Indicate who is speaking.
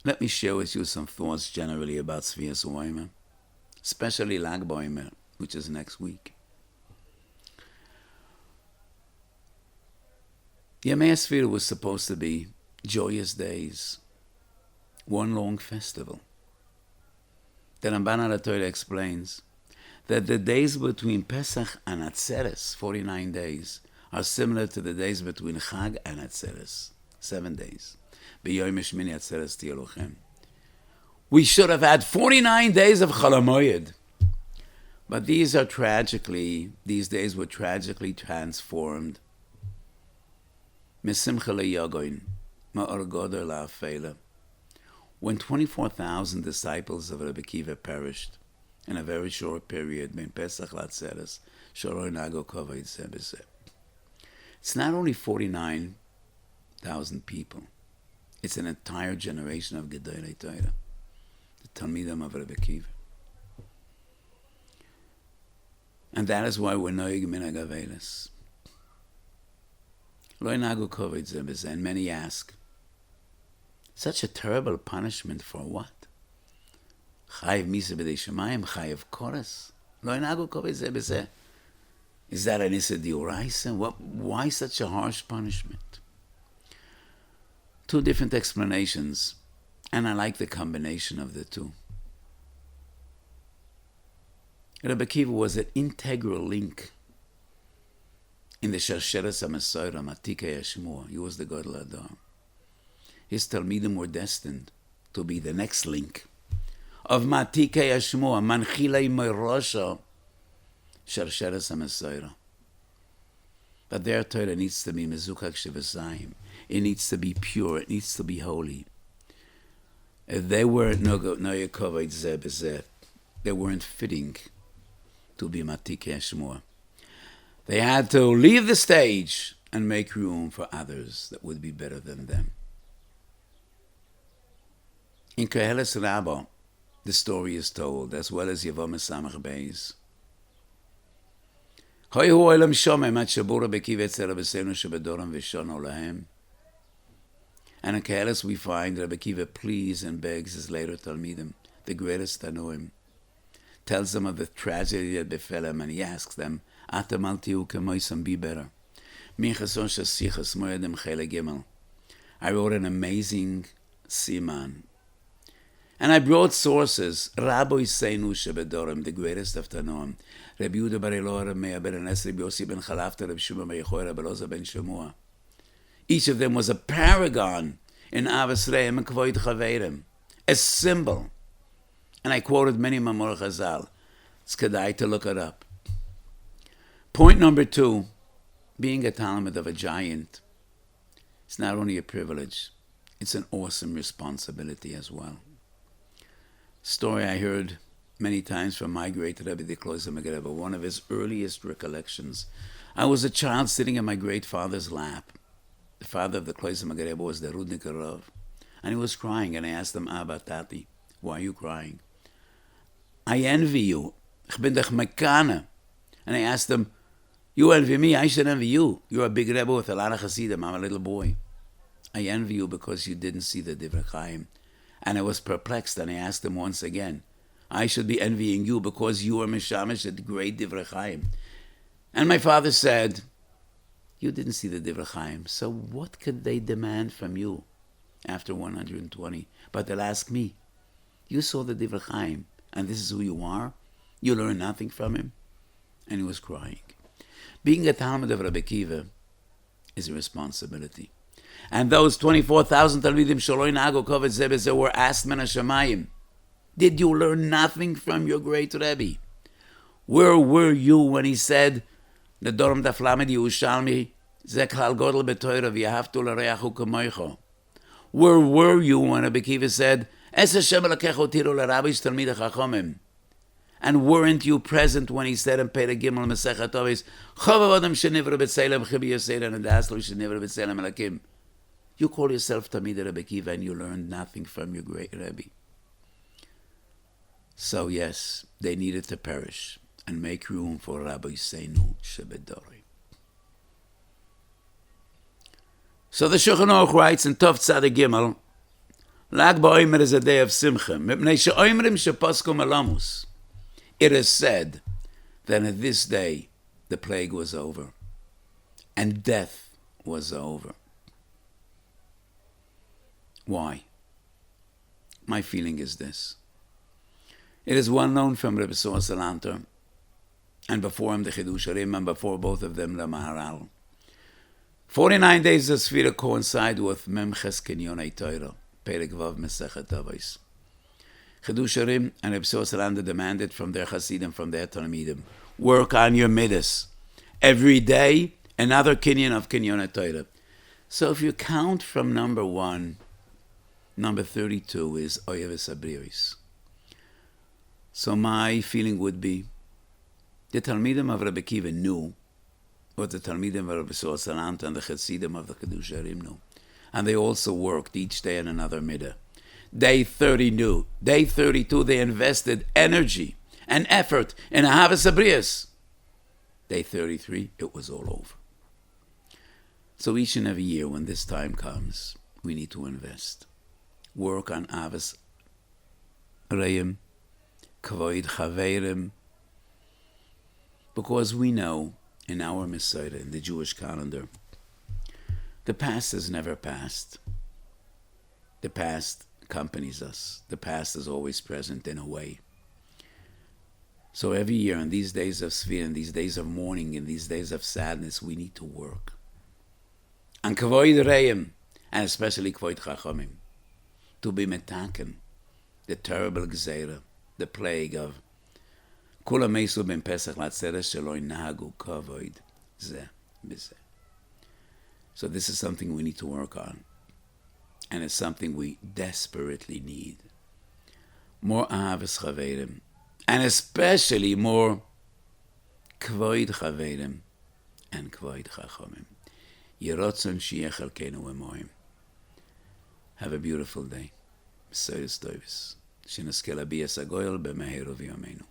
Speaker 1: Let me share with you some thoughts generally about Svias Weimer, especially Lag Baomer, which is next week. Yemei Sfira was supposed to be joyous days, one long festival. The Ramban al Torah explains that the days between Pesach and Atzeres, 49 days, are similar to the days between Chag and Atzeres, 7 days. B'yoyim Shmini Atzeres Tiyelochem. We should have had 49 days of Chalamoyed. But these days were tragically transformed. Mesimcha le'yagoin, ma'or godol la'afela. When 24,000 disciples of Rebbe Kiva perished in a very short period, ben Pesach l'Atzeres, shoroi nago kovay zeh. It's not only 49,000 people. It's an entire generation of Gedolei Torah, the Talmidim of Rebbe Kiva. And that is why we're noig min hagavelis. Lo nago kovay zeh. And many ask, such a terrible punishment for what? Chayiv misa b'dei shemayim, chayiv koras. Lo nago kovay zeh. Is that an issa d'oraisa? Why such a harsh punishment? Two different explanations, and I like the combination of the two. Rebbe Kiva was an integral link in the Sharsheres HaMesorah, Matikei Hashmua. He was the Gadol Hador. His Talmidim were destined to be the next link of Matikei Hashmua, Manchilei Moirosha, Sharsheres HaMesorah. But their Torah needs to be mezukak shevasayim. It needs to be pure. It needs to be holy. If they weren't noyakovay zeh b'zeh, they weren't fitting to be Matikei Hashmua. They had to leave the stage and make room for others that would be better than them. In Koheles Rabbah, the story is told, as well as Yevamah Samach Beis. Hoy hu olam shomem at shabura bekiv etzer Rabbeinu shebedoram v'shono lahem. And in Koheles we find Rebbe Kiva pleads and begs his later Talmidim, the greatest Tanoim, tells them of the tragedy that befell him, and he asks them, Atam al tihu kemoisam, be better. Min chason shasichas moedem chele gimel. I wrote an amazing siman. And I brought sources, Rabbi Seinu Shebedorim, the greatest of Tanoim, Rabbi Yehuda bar Elor, Rabbi Meir ben Anes, Rabbi Yossi ben Chalafta, Rabbi Shimon ben Yechoy, Rabbi Loza ben Shemua. Each of them was a paragon in Avos Reim and Kvoid Chaverim, a symbol. And I quoted many Mamor Chazal. It's kedai to look it up. Point number 2, being a Talmud of a giant, it's not only a privilege, it's an awesome responsibility as well. Story I heard many times from my great Rebbe, the Kloiser Megereba, one of his earliest recollections. I was a child sitting in my great father's lap. The father of the Kloiser Megereba was the Rudniker Rav, and he was crying, and I asked him, Abba, Tati, why are you crying? I envy you. Ich bin doch mekane. And I asked him, you envy me, I should envy you. You're a big Rebbe with a lot of Hasidim, I'm a little boy. I envy you because you didn't see the Divrei Chaim. And I was perplexed, and I asked him once again, I should be envying you because you are Mishamish at the great Divrei Chaim. And my father said, you didn't see the Divrei Chaim, so what could they demand from you after 120? But they'll ask me, you saw the Divrei Chaim, and this is who you are? You learn nothing from him? And he was crying. Being a Talmud of Rebbe Kiva is a responsibility. And those 24,000 Talmidim Sholoi Nago Kovet Zebezeh were asked Men HaShamayim, did you learn nothing from your great Rebbe? Where were you when he said, the Dorom Daf Lamed Yerushalmi, Zeh Klal Godel B'Torah V'Yahavtu L'Reachu Kamoicho? Where were you when Rebbe Kiva said, Es Hashem Elokecho Tiru L'Rabbis Talmidei Chachomim? And weren't you present when he said in Perek Gimel Masechet Avos, Chovav Adam Shenivra B'Tzelem Chibi Yoseiran and Aslu Shenivra B'Tzelem Elakim? You call yourself Talmidei Rebbe Kiva and you learned nothing from your great Rebbe. So yes, they needed to perish and make room for Rabbi Seinu Shebedori. So the Shulchan Aruch writes in Tov Tzaddik Gimel, Lag Baomer is a day of Simcha. It is said that at this day the plague was over and death was over. Why? My feeling is this. It is well known from Rebbe Salanter, and before him the Chidush Harim, and before both of them the Maharal. 49 days of Sfira coincide with Memches Kinyonei Torah, Perek Vav Mesechet Avos. Chidush Harim and Rebbe Salanter demanded from their Hasidim, from their Talmidim, work on your midas. Every day, another Kinyan of Kinyonei Torah. So if you count from number 1, number 32 is Oyeves Abrios. So my feeling would be, the Talmidim of Rebbe Kiva knew what the Talmidim of Rebbe Salanter and the Chassidim of the Chidush Harim knew. And they also worked each day on another midah. Day 30 knew. Day 32 they invested energy and effort in Ahavas Abrios. Day 33, it was all over. So each and every year when this time comes, we need to invest. Work on Ahavas Reim, Kavoid Chaverim, because we know in our Messiah, in the Jewish calendar, the past has never passed. The past accompanies us. The past is always present in a way. So every year, in these days of Sfira, in these days of mourning, in these days of sadness, we need to work. And Kavoid Reim, and especially Kavoid Chachamim, to be metaken, the terrible Gzeira, the plague of Kula Meisu ben Pesach Latzeres Sheloi Nahagu Kavoid Zeh Bizeh. So this is something we need to work on. And it's something we desperately need. More Ahavas Chaverim. And especially more Kvoid Chaverim and Kvoid Chachamim. Yerotzon Shiach Elkeinu Emoim. Have a beautiful day. B'Soyos Tovis. Shenaskel Abiyas Agoyel b'Meher V'Yomeinu.